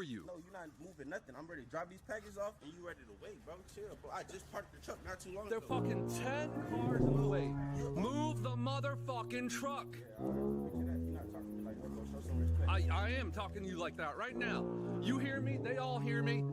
for you. No, you're not moving nothing. I'm ready to drop these packages off and you ready to wait, bro. Chill, bro. I just parked the truck not too long ago. There are fucking 10 cars in the way. Move the motherfucking truck. Yeah, all right. Picture that. You're not talking to me like that, bro. Show some respect. I am talking to you like that right now. You hear me? They all hear me.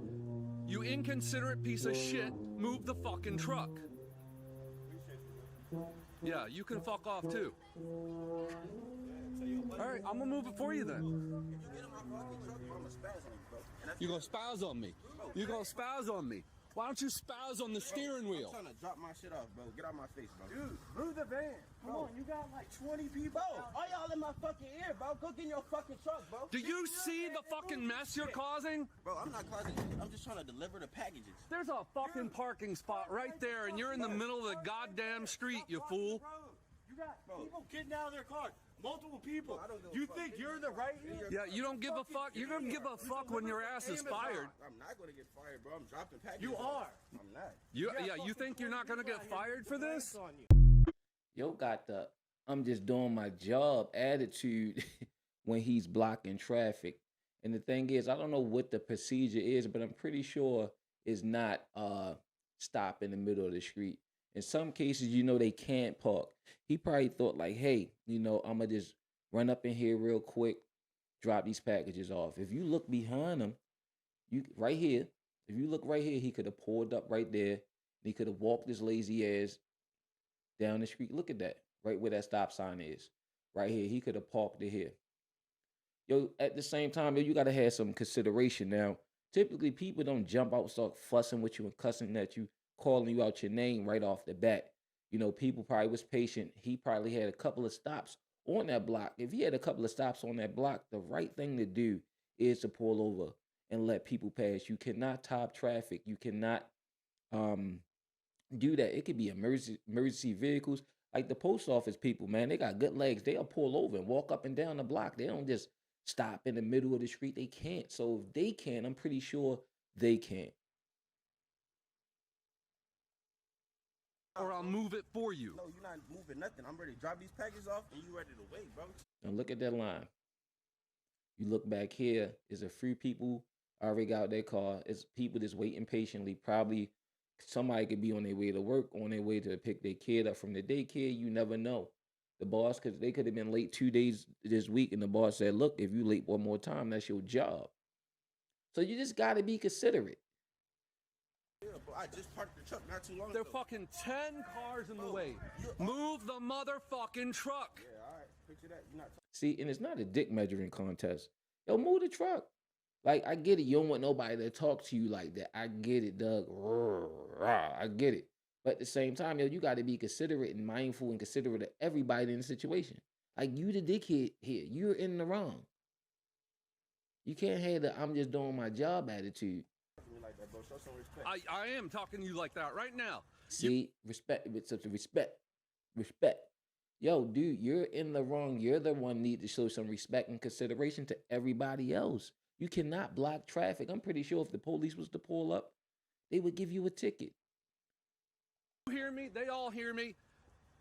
You inconsiderate piece of shit, move the fucking truck. Appreciate you, bro. Yeah, you can fuck off too. All right, I'm gonna move it for you then. If you get in my fucking truck, bro, I'm gonna spaz on you, bro. And that's You're gonna spouse on me. You're gonna spouse on me. Why don't you spouse on the steering wheel? I'm trying to drop my shit off, bro. Get out my face, bro. Dude, move the van. Come on, you got like 20 people. Bro, all y'all in my fucking ear, bro. Go get in your fucking truck, bro. Do you see the fucking mess you're causing? Bro, I'm not causing shit. I'm just trying to deliver the packages. There's a fucking parking spot right there, and you're in the middle of the goddamn street, you fool. You got people getting out of their cars. Multiple people. You think you're in the right here? Yeah, you don't give a fuck. You're gonna give a fuck when your ass is fired. I'm not gonna get fired, bro. I'm dropping packages. You are. I'm not. You think you're not gonna get fired for this? Yo got the I'm just doing my job attitude when he's blocking traffic. And the thing is, I don't know what the procedure is, but I'm pretty sure it's not stop in the middle of the street. In some cases, they can't park. He probably thought like, hey, I'm going to just run up in here real quick, drop these packages off. If you look behind him, if you look right here, he could have pulled up right there. He could have walked his lazy ass down the street. Look at that, right where that stop sign is. Right here, he could have parked it here. Yo, at the same time, you got to have some consideration. Now, typically, people don't jump out and start fussing with you and cussing at you, calling you out your name right off the bat. People probably was patient. He probably had a couple of stops on that block. If he had a couple of stops on that block, the right thing to do is to pull over and let people pass. You cannot top traffic. You cannot do that. It could be emergency vehicles. Like the post office people, man, they got good legs. They'll pull over and walk up and down the block. They don't just stop in the middle of the street. They can't. So if they can, I'm pretty sure they can. Or I'll move it for you. No, you're not moving nothing. I'm ready to drop these packages off and you ready to wait, bro. Now look at that line. You look back here, is a few people already got their car. It's people just waiting patiently. Probably somebody could be on their way to work, on their way to pick their kid up from the daycare. You never know. The boss, because they could have been late 2 days this week, and the boss said, look, if you late one more time, that's your job. So you just got to be considerate. Yeah, bro. I just parked the truck not too long There are ago. fucking 10 cars in the way. Move the motherfucking truck. Yeah, all right. Picture that. You're not talking. See, and it's not a dick measuring contest. Yo, move the truck. Like, I get it. You don't want nobody to talk to you like that. I get it, Doug. I get it. But at the same time, you got to be considerate and mindful and considerate of everybody in the situation. Like, you the dickhead here. You're in the wrong. You can't have the I'm just doing my job attitude. Like that, bro. Show some respect. I am talking to you like that right now. See, respect. Respect. Yo, dude, you're in the wrong. You're the one need to show some respect and consideration to everybody else. You cannot block traffic. I'm pretty sure if the police was to pull up, they would give you a ticket. You hear me? They all hear me.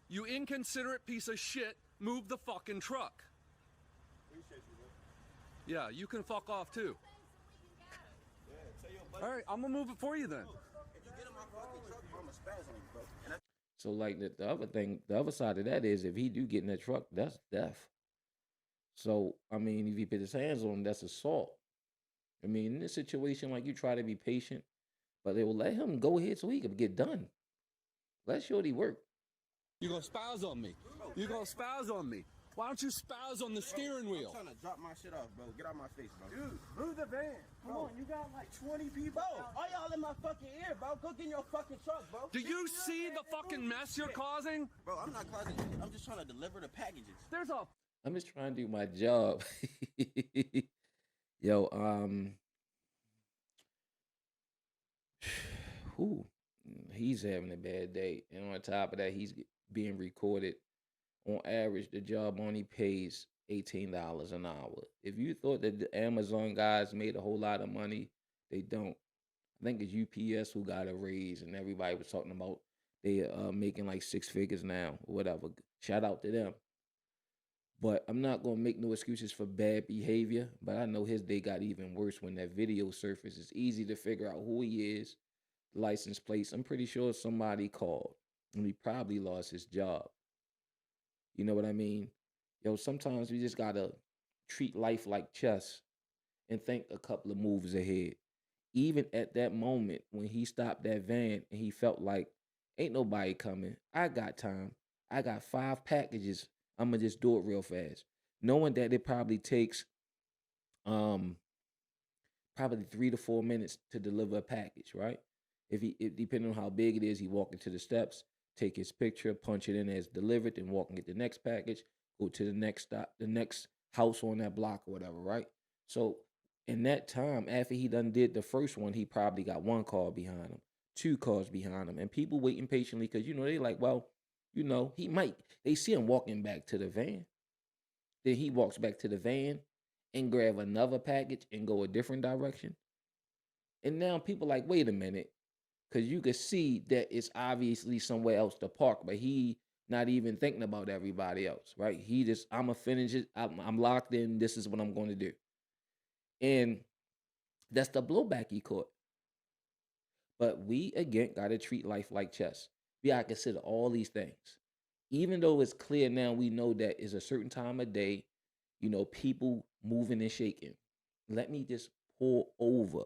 You inconsiderate piece of shit, move the fucking truck. Appreciate you, bro. Yeah, you can fuck off too. Yeah, tell your buddy. All right, I'm gonna move it for you then. If you get in my fucking truck, bro, I'm gonna spaz on you, bro. And that's So like the other thing, the other side of that is if he do get in that truck, that's death. So, I mean, if he put his hands on him, that's assault. I mean, in this situation, like you try to be patient, but they will let him go ahead so he can get done. Let Shorty work. You're gonna spouse on me. You're gonna spouse on me. Why don't you spouse on the steering wheel? I'm trying to drop my shit off, bro. Get out my face, bro. Dude, move the van. Come on, you got like 20 people. Bro, all y'all in my fucking ear, bro. Go get in your fucking truck, bro. Do you see the fucking mess you're causing? Bro, I'm not causing shit. I'm just trying to deliver the packages. There's a I'm just trying to do my job. Yo, he's having a bad day. And on top of that, he's being recorded. On average, the job only pays $18 an hour. If you thought that the Amazon guys made a whole lot of money, they don't. I think it's UPS who got a raise, and everybody was talking about they making like 6 figures now or whatever. Shout out to them. But I'm not gonna make no excuses for bad behavior. But I know his day got even worse when that video surfaced. It's easy to figure out who he is, license plates. I'm pretty sure somebody called, and he probably lost his job. You know what I mean? Yo, sometimes we just gotta treat life like chess and think a couple of moves ahead. Even at that moment when he stopped that van and he felt like ain't nobody coming, I got time. I got 5 packages. I'm gonna just do it real fast, knowing that it probably takes probably 3 to 4 minutes to deliver a package, right? Depending on how big it is, he walk into the steps, take his picture, punch it in as delivered, and walk and get the next package, go to the next stop, the next house on that block or whatever, right? So in that time, after he done did the first one, he probably got 1 car behind him, 2 cars behind him, and people waiting patiently because they like, well, they see him walking back to the van. Then he walks back to the van and grab another package and go a different direction. And now people like, wait a minute, because you could see that it's obviously somewhere else to park, but he not even thinking about everybody else, right? He just, I'm going to finish it. I'm locked in. This is what I'm going to do. And that's the blowback he caught. But we, again, got to treat life like chess. We got to consider all these things. Even though it's clear now, we know that it's a certain time of day, people moving and shaking. Let me just pull over.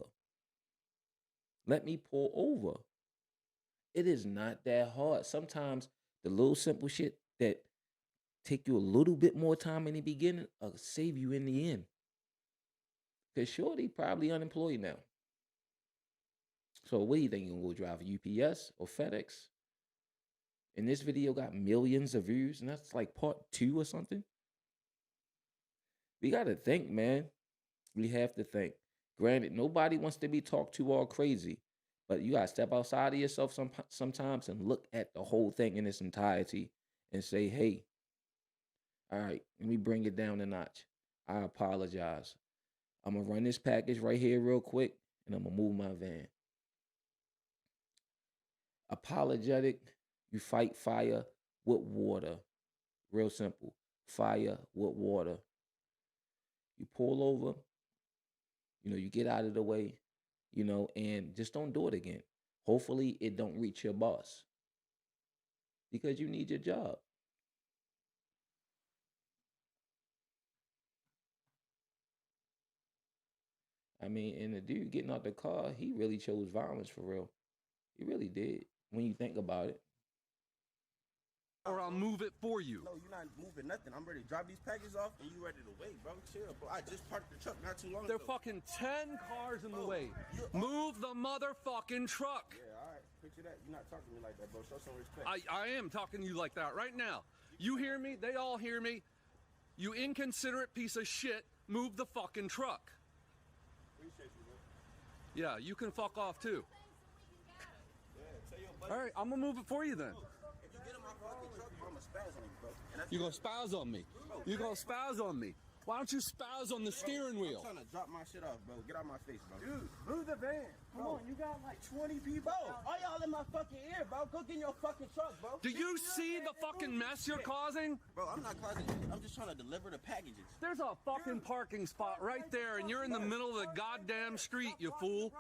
Let me pull over. It is not that hard. Sometimes the little simple shit that take you a little bit more time in the beginning will save you in the end. Because Shorty probably unemployed now. So what do you think? You gonna go drive a UPS or FedEx? And this video got millions of views, and that's like part 2 or something. We got to think, man. We have to think. Granted, nobody wants to be talked to all crazy, but you got to step outside of yourself sometimes and look at the whole thing in its entirety and say, hey, all right, let me bring it down a notch. I apologize. I'm going to run this package right here real quick, and I'm going to move my van. Apologetic, you fight fire with water. Real simple. Fire with water. You pull over, you get out of the way, and just don't do it again. Hopefully it don't reach your boss because you need your job. I mean, and the dude getting out the car, he really chose violence for real. He really did, when you think about it. Or I'll move it for you. No, you're not moving nothing. I'm ready to drop these packages off and you ready to wait, bro. Chill, bro. I just parked the truck not too long ago. There are fucking 10 cars in the way. Move the motherfucking truck. Yeah, all right. Picture that. You're not talking to me like that, bro. Show some respect. I am talking to you like that right now. You hear me? They all hear me. You inconsiderate piece of shit. Move the fucking truck. Appreciate you, bro. Yeah, you can fuck off too. Yeah, tell your buddy. All right, I'm gonna move it for you then. If you get in my fucking truck, I'm gonna spaz on you, bro. You're gonna spaz on me. You're gonna spaz on me. Why don't you spaz on the steering wheel? I'm trying to drop my shit off, bro. Get out my face, bro. Dude, move the van. Come on, you got like 20 people. Bro, all y'all in my fucking ear, bro. Go get in your fucking truck, bro. Do you see the fucking mess you're causing? Bro, I'm not causing shit. I'm just trying to deliver the packages. There's a fucking parking spot right there, and you're in the middle of the goddamn street, you fool.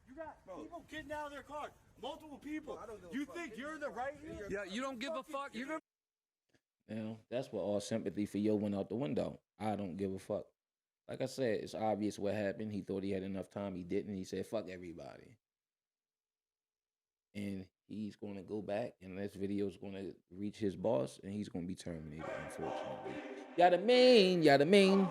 You got people getting out of their cars. Multiple people. Bro, I don't give a You fuck. think you're in the right here? Yeah, you don't give a fuck. You're gonna. Now, that's where all sympathy for Yo went out the window. I don't give a fuck. Like I said, it's obvious what happened. He thought he had enough time. He didn't. He said, fuck everybody. And he's going to go back, and this video is going to reach his boss, and he's going to be terminated, unfortunately. Yada mean, yada mean.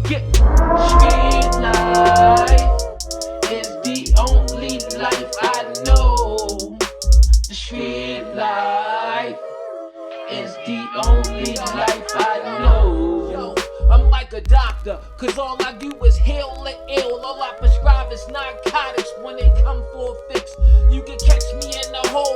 Street life is the only life I know. The street life is the only life I know. Yo, I'm like like a doctor, cause all I do is heal the ill. All I prescribe is narcotics when they come for a fix. You can catch me in the hole